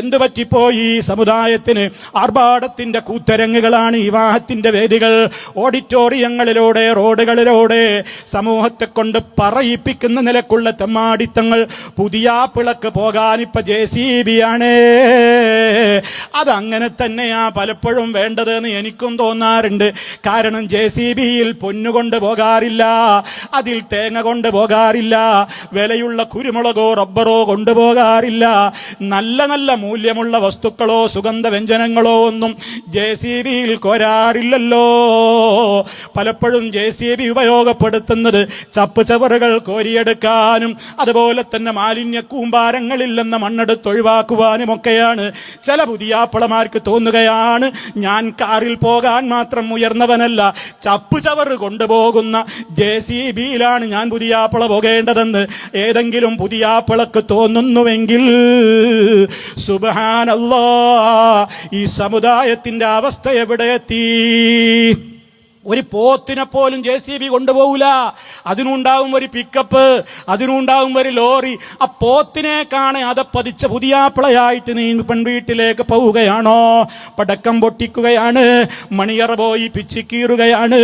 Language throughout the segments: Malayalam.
എന്ത് പറ്റിപ്പോയി സമുദായത്തിന്? ആർഭാടത്തിന്റെ കൂത്തരങ്ങുകളാണ് വിവാഹത്തിന്റെ വേദികൾ. ഓഡിറ്റോറിയങ്ങളിലൂടെ, റോഡുകളിലൂടെ സമൂഹത്തെ കൊണ്ട് പറയിപ്പിക്കുന്ന നിലക്കുള്ള തെമ്മാടിത്തങ്ങൾ. പുതിയാപ്പിളക്ക് പോകാൻ ഇപ്പൊ JCB ആണ്. അതങ്ങനെ തന്നെയാ പലപ്പോഴും വേണ്ടതെന്ന് എനിക്കും തോന്നാറുണ്ട്. കാരണം JCBയിൽ പൊന്നുകൊണ്ട് പോകാറില്ല, അതിൽ തേങ്ങ കൊണ്ട് പോകാറില്ല, വിലയുള്ള കുരുമുളകോ റബ്ബറോ കൊണ്ടുപോകാറില്ല. നല്ല നല്ല മൂല്യമുള്ള വസ്തുക്കളോ സുഗന്ധ വ്യഞ്ജനങ്ങളോ ഒന്നും JCBയിൽ കോരാറില്ലല്ലോ. പലപ്പോഴും JCB ഉപയോഗപ്പെടുത്തുന്നത് ചപ്പ് ചവറുകൾ കോരിയെടുക്കാനും അതുപോലെ തന്നെ മാലിന്യ കൂമ്പാരങ്ങളിൽ നിന്ന് മണ്ണെടുത്തൊഴിവാക്കുവാനുമൊക്കെയാണ്. ചില പുതിയാപ്പിളമാർക്ക് തോന്നുകയാണ് ഞാൻ കാറിൽ പോകാൻ മാത്രം ഉയർന്നവനല്ല, ചപ്പ് ചവറ് കൊണ്ടുപോകുന്ന JCBയിലാണ് ഞാൻ പുതിയാപ്പിള പോകേണ്ടതെന്ന് ഏതെങ്കിലും പുതിയാപ്പിളക്ക് തോന്നുന്നുവെങ്കിൽ സുബ്ഹാനല്ലാഹ്, ഈ സമുദായത്തിന്റെ അവസ്ഥ എവിടെ എത്തി? ഒരു പോത്തിനെ പോലും JCB കൊണ്ടുപോകൂല. അതിനുണ്ടാവും ഒരു പിക്കപ്പ്, അതിനുണ്ടാവും ഒരു ലോറി. ആ പോത്തിനെ കാണെ അതപ്പതിച്ച പുതിയാപ്പിളയായിട്ട് നീ പെൺവീട്ടിലേക്ക് പോവുകയാണോ? പടക്കം പൊട്ടിക്കുകയാണ്, മണിയറ പോയി പിച്ചിക്കീറുകയാണ്.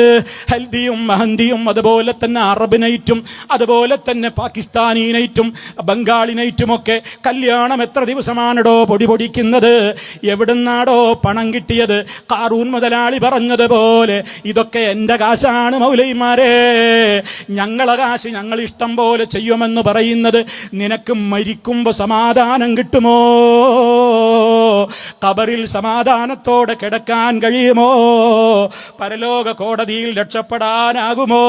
ഹൽദിയും മെഹന്തിയും അതുപോലെ തന്നെ അറബ് നൈറ്റും അതുപോലെ തന്നെ പാകിസ്ഥാനി നൈറ്റും ബംഗാളി നൈറ്റുമൊക്കെ. കല്യാണം എത്ര ദിവസമാണോ പൊടിപൊടിക്കുന്നത്? എവിടുന്നാടോ പണം കിട്ടിയത്? ഖാറൂൻ മുതലാളി പറഞ്ഞതുപോലെ ഇതൊക്കെ എന്റെ കാശാണ് മൗലൈമാരെ, ഞങ്ങളെ കാശ് ഞങ്ങൾ ഇഷ്ടം പോലെ ചെയ്യുമെന്ന് പറയുന്നത് നിനക്ക് മരിക്കുമ്പോ സമാധാനം കിട്ടുമോ? ഖബറിൽ സമാധാനത്തോടെ കിടക്കാൻ കഴിയുമോ? പരലോക കോടതിയിൽ രക്ഷപ്പെടാനാകുമോ?